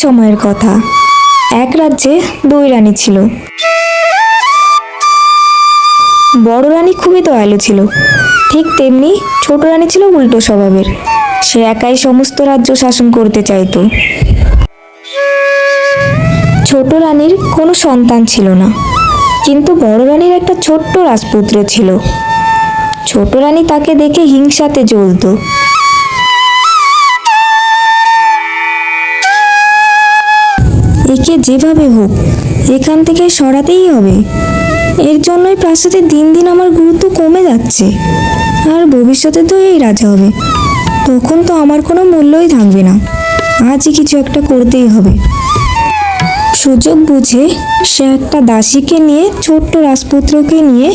সময়ের কথা। এক রাজ্যে দুই রানী ছিল। বড় রানী খুবই দয়ালু ছিল, ঠিক তেমনি ছোট রানী ছিল উল্টো স্বভাবের। সে একাই সমস্ত রাজ্য শাসন করতে চাইতো। ছোট রানীর কোনো সন্তান ছিল না, কিন্তু বড় রানীর একটা ছোট্ট রাজপুত্র ছিল। ছোট রানী তাকে দেখে হিংসাতে জ্বলতো। একে যেভাবে হোক এখান থেকে সরাতেই হবে। এর জন্যই প্রাসাদে দিন দিন আমার গুরুত্ব কমে যাচ্ছে। আর ভবিষ্যতে তো এই রাজা হবে, তখন তো আমার কোনো মূল্যই থাকবে না। আজই কিছু একটা করতেই হবে। সুযোগ বুঝে সে একটা দাসীকে নিয়ে ছোট্ট রাজপুত্রকে নিয়ে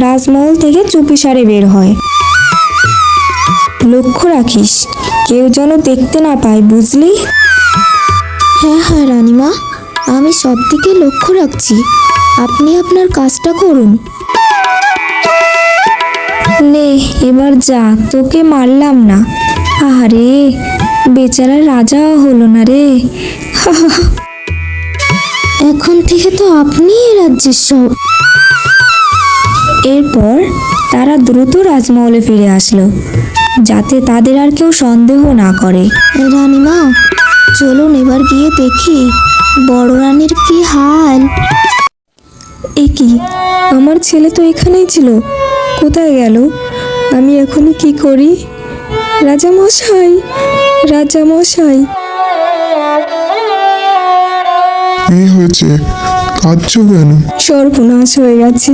রাজমহল থেকে চুপিসারে বের হয়। লক্ষ্য রাখিস, কেউ যেন দেখতে না পায়, বুঝলি? হ্যাঁ হ্যাঁ রানীমা, আমি সব দিকে লক্ষ্য রাখছি। আপনি আপনার কাজটা করুন। নে এবার যা, তোকে মারলাম না। আরে বেচারা রাজা হলো না রে। এখন থেকে তো আপনি এই রাজ্যের সব। এরপর তারা দ্রুত রাজমহলে ফিরে আসলো, যাতে তাদের আর কেউ সন্দেহ না করে। রানীমা, চলুন এবার গিয়ে দেখি বড় রানীর কি হাল। এ কি, আমার ছেলে তো এখানেই ছিল, কোথায় গেল? আমি এখনই কি করি? রাজামশাই, রাজামশাই! কি হয়েছে? কাঁদছো কেন? সর্বনাশ হয়ে গেছে,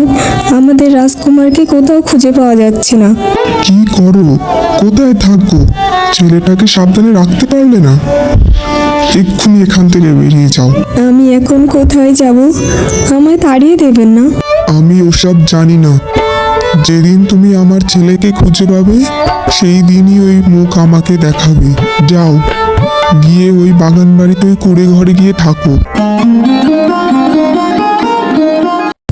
আমাদের রাজকুমারকে কোথাও খুঁজে পাওয়া যাচ্ছে না। কি করো? কোথায় থাকো? ছেলেটাকে সাবধানে রাখতে পারলে না? এক্ষুনি এখান থেকে বেরিয়ে যাও। আমি এখন কোথায় যাব? আমায় তাড়িয়ে দেবেন না? আমি ওসব জানি না। যেদিন তুমি আমার ছেলেকে খুঁজে পাবে সেই দিনই ওই মুখ আমাকে দেখাবে। যাও, গিয়ে ওই বাগান বাড়িতে ওই কুড়ে ঘরে গিয়ে থাকো।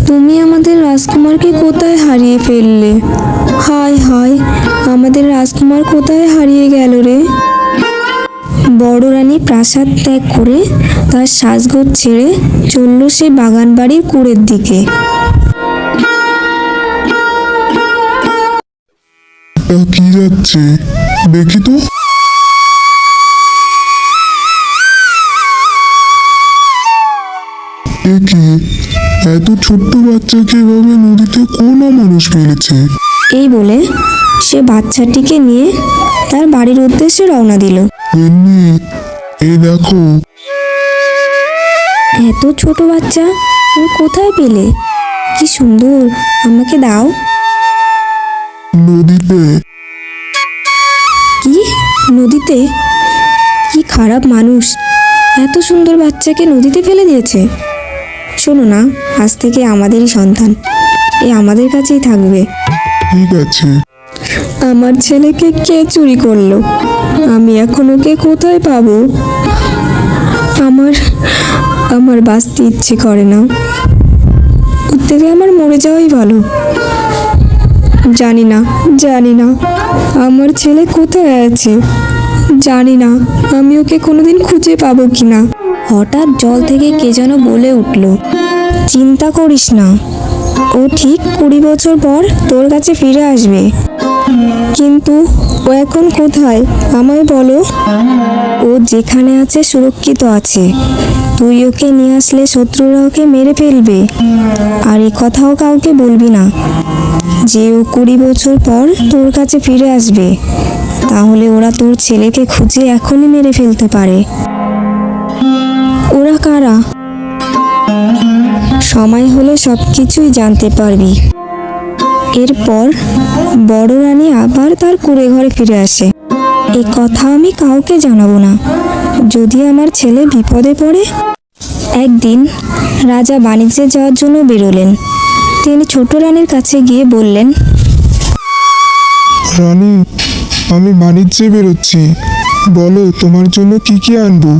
তুমি আমাদের রাজকুমারকে কোথায় হারিয়ে ফেললে? হায় হায়, আমাদের রাজকুমার কোথায় হারিয়ে গেল রে? বড় রানী প্রাসাদ ত্যাগ করে তার সাজগোজ ছেড়ে চলল সেই বাগান বাড়ির কুড়ের দিকে। কি যাচ্ছে দেখি তো। এ কি, এত ছোট্ট বাচ্চাকে এভাবে নদীতে কোন মানুষ ফেলেছে? এই বলে সে বাচ্চাটিকে নিয়ে তার বাড়ির উদ্দেশ্যে রওনা দিল। এমনি, এই দেখো। এত ছোট বাচ্চা তুমি কোথায় পেলে? কি সুন্দর, আমাকে দাও। নদীতে। কি, নদীতে? কি খারাপ মানুষ, এত সুন্দর বাচ্চাকে নদীতে ফেলে দিয়েছে। শোনো না, আজ থেকে আমাদেরই সন্তান, এ আমাদের কাছেই থাকবে। ঠিক আছে। আমার ছেলেকে কে চুরি করলো? আমি এখন ওকে কোথায় পাবো? আমার আমার বাঁচতে ইচ্ছে করে না, ওর থেকে আমার মরে যাওয়াই ভালো। জানি না, জানি না আমার ছেলে কোথায় আছে। জানি না আমি ওকে কোনোদিন খুঁজে পাবো কিনা। হঠাৎ জল থেকে কে যেন বলে উঠল, চিন্তা করিস না, ও ঠিক 20 বছর পর তোর কাছে ফিরে আসবে। কিন্তু ও এখন কোথায় আমায় বলো? ও যেখানে আছে সুরক্ষিত আছে। তুই ওকে নিয়ে আসলে শত্রুরা ওকে মেরে ফেলবে। আর এ কথাও কাউকে বলবি না যে ও 20 বছর পর তোর কাছে ফিরে আসবে, তাহলে ওরা তোর ছেলেকে খুঁজে এখনই মেরে ফেলতে পারে। ওরা কারা? সময় হলে সব কিছুই জানতে পারবি। এরপর বড় রানী আবার তার কুঁড়ে ঘরে ফিরে আসে। এ কথা আমি কাউকে জানাবো না, যদি আমার ছেলে বিপদে পড়ে। একদিন রাজা বাণিজ্যে যাওয়ার জন্য বেরোলেন। তিনি ছোট রানীর কাছে গিয়ে বললেন, রানী, আমি বাণিজ্যে বেরোচ্ছি, বলো তোমার জন্য কি কি আনবো?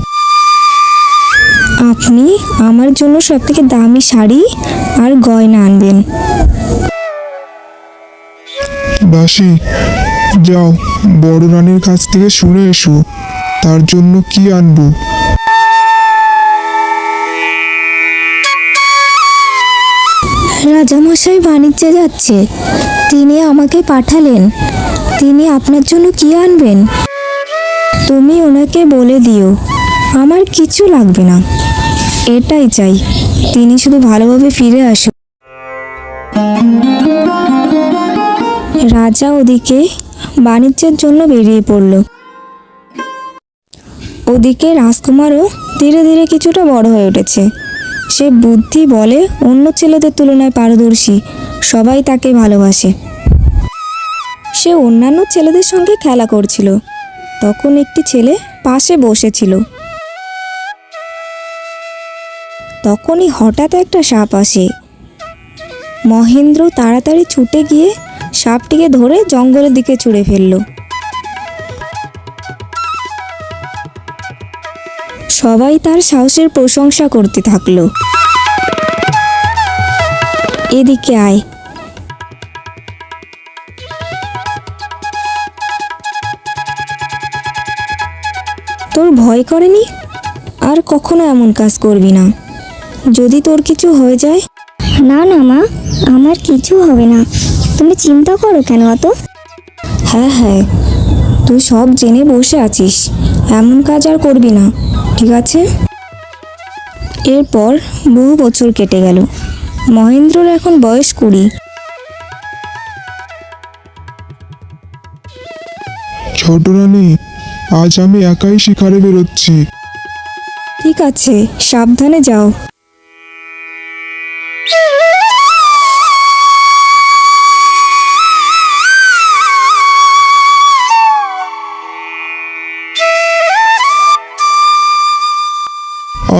আপনি আমার জন্য সবথেকে দামি শাড়ি আর গয়না আনবেন। দাসী, যাও বড় রানীর কাছ থেকে শুনে এসো তার জন্য কি আনবো। রাজামশাই বাণিজ্যে যাচ্ছে, তিনি আমাকে পাঠালেন। তিনি আপনার জন্য কি আনবেন? তুমি ওনাকে বলে দিও আমার কিছু লাগবে না, এটাই চাই, তিনি শুধু ভালোভাবে ফিরে আসুন। রাজা ওদিকে বাণিজ্যের জন্য বেরিয়ে পড়ল। ওদিকে রাজকুমারও ধীরে ধীরে কিছুটা বড় হয়ে উঠেছে। সে বুদ্ধি বলে অন্য ছেলেদের তুলনায় পারদর্শী, সবাই তাকে ভালোবাসে। সে অন্যান্য ছেলেদের সঙ্গে খেলা করছিল, তখন একটি ছেলে পাশে বসেছিল। তখনই হঠাৎ একটা সাপ আসে। মহেন্দ্র তাড়াতাড়ি ছুটে গিয়ে সাপটিকে ধরে জঙ্গলের দিকে ছুঁড়ে ফেলল। সবাই তার সাহসের প্রশংসা করতে থাকলো। এদিকে আয়। তোর ভয় করেনি? আর কখনো এমন কাজ করবি না, যদি তোর কিছু হয়ে যায়। না না মা, আমার কিছু হবে না, তুমি চিন্তা করো কেন অত? হ্যাঁ হ্যাঁ, তুই সব জেনে বসে আছিস, এমন কাজ আর করবি না, ঠিক আছে? এরপর বহু বছর কেটে গেল। মহেন্দ্রর এখন বয়স 20। ছোট রানী, আজ আমি একাই শিকারে বেরোচ্ছি। ঠিক আছে, সাবধানে যাও।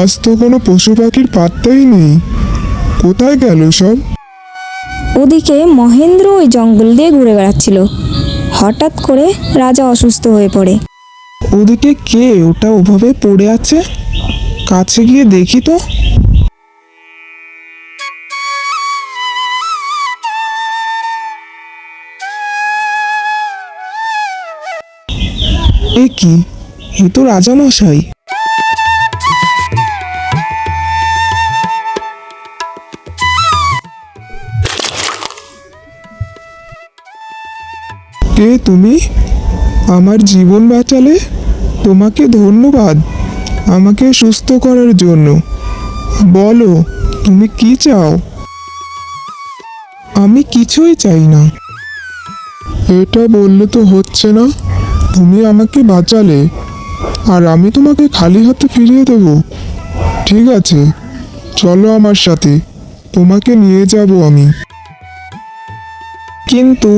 আজ তো কোনো পশু পাখির পাত্তাই নেই, কোথায় গেল সব? ওদিকে মহেন্দ্র ওই জঙ্গল দিয়ে ঘুরে বেড়াচ্ছিল। হঠাৎ করে রাজা অসুস্থ হয়ে পড়ে। ওদিকে কে ওটা ওভাবে পড়ে আছে? কাছে গিয়ে দেখি তো। এ কি, এ তো রাজামশাই। কে তুমি? আমার জীবন বাঁচালে, তোমাকে ধন্যবাদ আমাকে সুস্থ করার জন্য। বলো, তুমি কি চাও? আমি কিছুই চাই না। এটা বললে তো হচ্ছে না, তুমি আমাকে বাঁচালে আর আমি তোমাকে খালি হাতে ফিরিয়ে দেব? ঠিক আছে, চলো আমার সাথে, তোমাকে নিয়ে যাব আমি। কিন্তু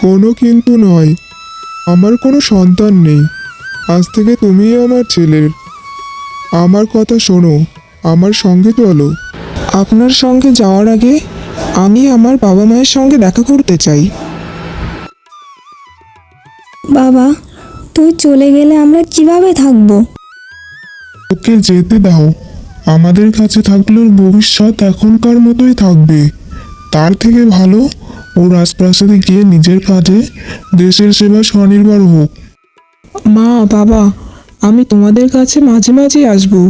কোনো কিন্তু নয়, আমার কোনো সন্তান নেই, আজ থেকে তুমিই আমার ছেলের। আমার কথা শোনো, আমার সঙ্গে চলো। আপনার সঙ্গে যাওয়ার আগে আমি আমার বাবা মায়ের সঙ্গে দেখা করতে চাই। বাবা, তুই চলে গেলে আমরা কিভাবে থাকবো? ওকে যেতে দাও, আমাদের কাছে থাকলে ওর ভবিষ্যৎ এখনকার মতোই থাকবে। তার থেকে ভালো ও রাজপ্রাসাদে গিয়ে নিজের কাজে দেশের সেবা স্বনির্ভর হোক। মা, বাবা, আমি তোমাদের কাছে মাঝে মাঝে আসবো,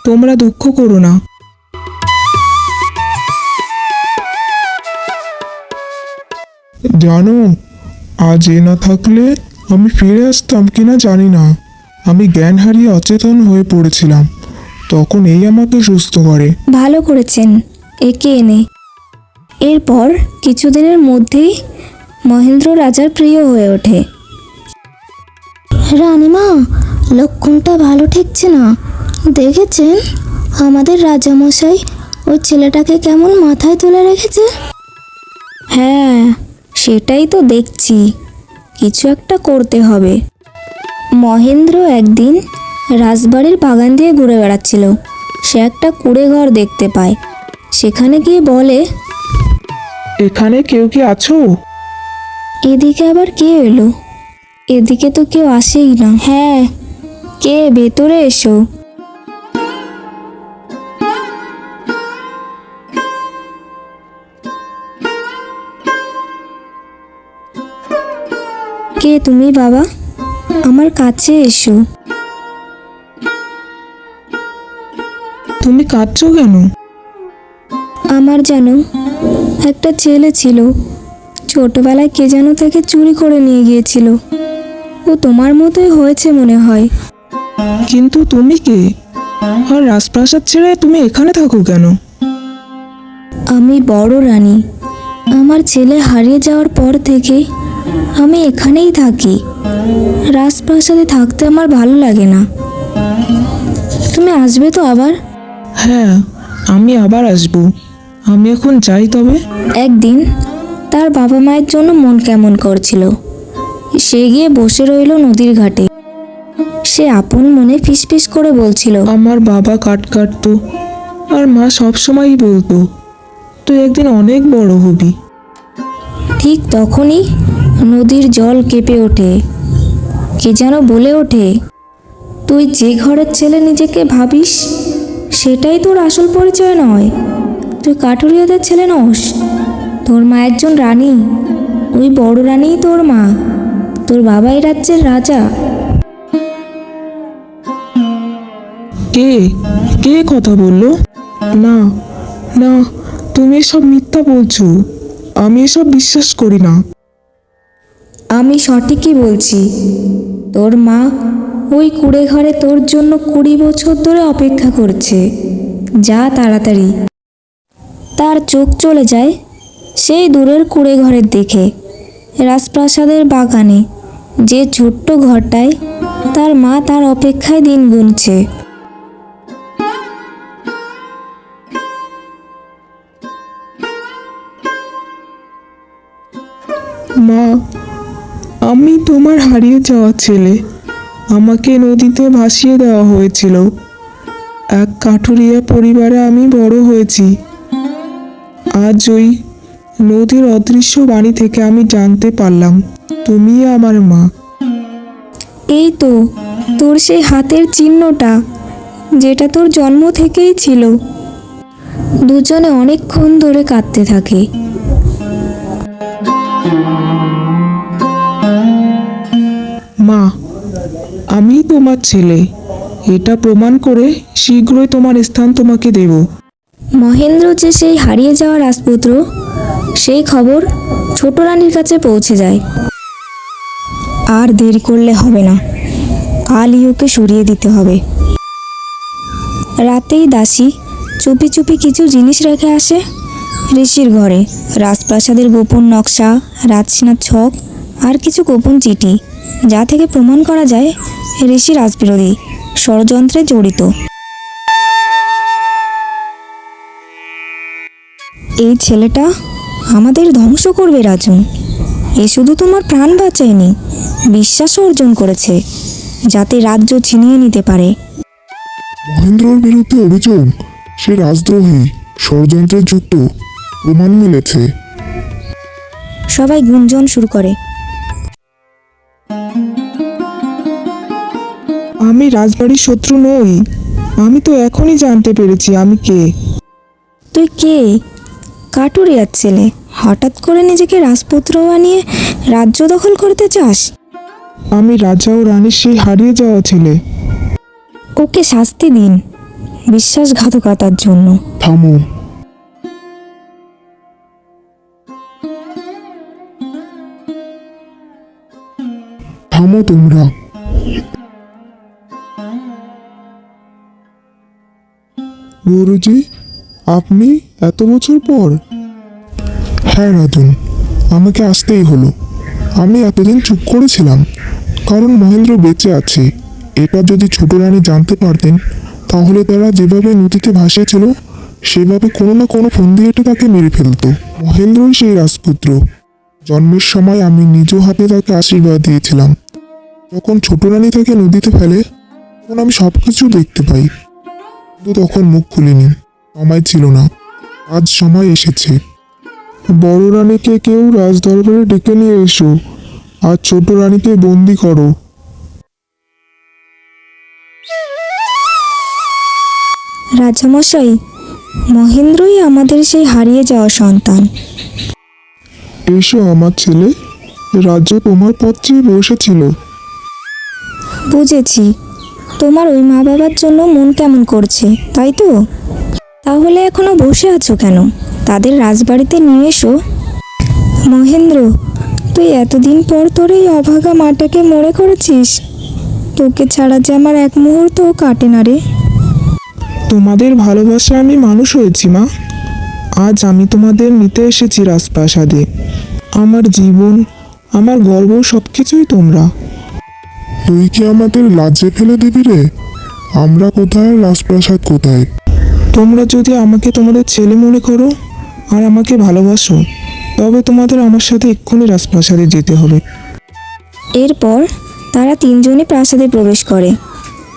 তোমরা দুঃখ করো না। জানো, আজ এ না থাকলে আমি ফিরে আসতাম কিনা জানি না। আমি জ্ঞান হারিয়ে অচেতন হয়ে পড়েছিলাম, তখন এই আমাকে সুস্থ করে। ভালো করেছেন একে এনে। এরপর কিছুদিনের মধ্যেই মহেন্দ্র রাজার প্রিয় হয়ে ওঠে। রানীমা, লক্ষণটা ভালো ঠেকছে না। দেখেছেন আমাদের রাজামশাই ওই ছেলেটাকে কেমন মাথায় তুলে রেখেছে? হ্যাঁ, সেটাই তো দেখছি, কিছু একটা করতে হবে। মহেন্দ্র একদিন রাজবাড়ির বাগান দিয়ে ঘুরে বেড়াচ্ছিল। সে একটা কুঁড়ে ঘর দেখতে পায়। সেখানে গিয়ে বলে, এখানে কেউ কি আছো? এদিকে আবার কে এলো? এদিকে তো কেউ আসেই না। হ্যাঁ, কে? ভেতরে এসো। কে তুমি বাবা? আমার কাছে এসো। তুমি কাঁদছো কেন? আমার যেন একটা ছেলে ছিল, ছোটবেলায় কে যেন তাকে চুরি করে নিয়ে গিয়েছিল। ও তোমার মতোই হয়েছে মনে হয়। কিন্তু তুমি কে? আর রাজপ্রাসাদ ছেড়ে তুমি এখানে থাকো কেন? আমি বড় রানী। আমার ছেলে হারিয়ে যাওয়ার পর থেকে আমি এখানেই থাকি। রাজপ্রাসাদে থাকতে আমার ভালো লাগে না। তুমি আসবে তো আবার? হ্যাঁ, আমি আবার আসবো। আমি এখন যাই তবে। একদিন তার বাবা মায়ের জন্য মন কেমন করছিল। সে গিয়ে বসে রইল নদীর ঘাটে। সে আপন মনে ফিসফিস করে বলছিল, আমার বাবা কাট কাটতো আর মা সবসময়ই বলতো তুই একদিন অনেক বড় হবি। ঠিক তখনই নদীর জল কেঁপে ওঠে। কে যেন বলে ওঠে, তুই যে ঘরের ছেলে নিজেকে ভাবিস সেটাই তোর আসল পরিচয় নয়। তুই কাঠুরিয়াদের ছেলে নস। তোর মা একজন রানী। ওই বড় রানীই তোর মা। তোর বাবা এই রাজ্যের রাজা। কে কে কথা বললো? না না, তুমি এসব মিথ্যা বলছো। আমি এসব বিশ্বাস করি না। আমি সঠিকই বলছি। তোর মা ওই কুড়ে ঘরে তোর জন্য 20 বছর ধরে অপেক্ষা করছে। যা তাড়াতাড়ি। তার চোখ চলে যায় সেই দূরের কুড়ে ঘরের দিকে। রাজপ্রাসাদের বাগানে যে ছোট্ট ঘরটায় তার মা তার অপেক্ষায় দিন গুনছে। মা, আমি তোমার হারিয়ে যাওয়া ছেলে। আমাকে নদীতে ভাসিয়ে দেওয়া হয়েছিল। এক কাঠুরিয়া পরিবারে আমি বড় হয়েছি। আজ ওই নদীর অদৃশ্য বাণী থেকে আমি জানতে পারলাম তুমি আমার মা। এই তো তোর সেই হাতের চিহ্নটা, যেটা তোর জন্ম থেকেই ছিল। দুজনে অনেকক্ষণ ধরে কাঁদতে থাকে। মা, আমি তোমার ছেলে। এটা প্রমাণ করে শীঘ্রই তোমার স্থান তোমাকে দেব। মহেন্দ্র যে সেই হারিয়ে যাওয়া রাজপুত্র, সেই খবর ছোট রানীর কাছে পৌঁছে যায়। আর দেরি করলে হবে না, কালই ওকে সরিয়ে দিতে হবে। রাতেই দাসী চুপি চুপি কিছু জিনিস রেখে আসে ঋষির ঘরে। রাজপ্রাসাদের গোপন নকশা, রাজসেনার ছক আর কিছু গোপন চিঠি, যা থেকে প্রমাণ করা যায় ঋষি রাজবিরোধী ষড়যন্ত্রে জড়িত। এই ছেলেটা আমাদের ধ্বংস করবে রাজন। এ শুধু তোমার প্রাণ বাঁচায়নি, বিশ্বাস অর্জন করেছে, যাতে রাজ্য ছিনিয়ে নিতে পারে। মহেন্দ্রর বিরুদ্ধে অভিযোগ সে রাজদ্রোহী, ষড়যন্ত্রের যুক্ত, প্রমাণ মিলেছে। সবাই গুঞ্জন শুরু করে। আমি রাজবাড়ির শত্রু নই। আমি তো এখনই জানতে পেরেছি আমি কে। তুই কে? কাটুরিয়ার ছেলে, হঠাৎ করে নিজেকে রাজপুত্র বানিয়ে রাজ্য দখল করতে চাস? আমি রাজা ও রানীর সেই হারিয়ে যাওয়া ছেলে। ওকে শাস্তি দিন বিশ্বাসঘাতকতার জন্য। থামো। থামো তোমরা। গুরুজি, আপনি এত বছর পর? হ্যাঁ রাজন, আমাকে আসতেই হলো। আমি এতদিন চুপ করেছিলাম কারণ মহেন্দ্র বেঁচে আছে। এটা যদি ছোট রানী জানতে পারতেন, তাহলে তারা যেভাবে নদীতে ভাসিয়েছিল সেভাবে কোনো না কোনো ফন্দি এঁটে তাকে মেরে ফেলতো। মহেন্দ্রই সেই রাজপুত্র। জন্মের সময় আমি নিজ হাতে তাকে আশীর্বাদ দিয়েছিলাম। যখন ছোট রানী তাকে নদীতে ফেলে, তখন আমি সব কিছু দেখতে পাই, কিন্তু তখন মুখ খুলিনি। সময় ছিল না। আজ সময় এসেছে। বড় রানীকে কেউ রাজদরবারে ডেকে নিয়ে এসো আর ছোট রানীকে বন্দি করো। রাজামশাই, মহেন্দ্রই আমাদের সেই হারিয়ে যাওয়া সন্তান। এসো আমার ছেলে, রাজ্য তোমার পথ চেয়ে বসেছিল। বুঝেছি, তোমার ওই মা বাবার জন্য মন কেমন করছে, তাই তো? তাহলে এখনো বসে আছো কেন? তাদের রাজবাড়িতে নিয়ে এসো। মহেন্দ্র, তুই এতদিন পর তোর এই অভাগা মাটাকে মরে করেছিস। তোকে ছাড়া যে আমার এক মুহূর্তও কাটে না রে। তোমাদের ভালোবাসায় আমি মানুষ হয়েছি মা। আজ আমি তোমাদের নিতে এসেছি রাজপ্রাসাদে। আমার জীবন, আমার গর্ব সব কিছুই তোমরা। তুই কি আমাদের লাজে ফেলে দিবি রে? আমরা কোথায়, রাজপ্রাসাদ কোথায়? তোমরা যদি আমাকে তোমাদের ছেলে মনে করো আর আমাকে ভালোবাসো, তবে তোমাদের আমার সাথে এক্ষুনি রাজপ্রাসাদে যেতে হবে। এরপর তারা তিনজনে প্রাসাদে প্রবেশ করে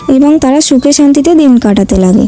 এবং তারা সুখে শান্তিতে দিন কাটাতে লাগে।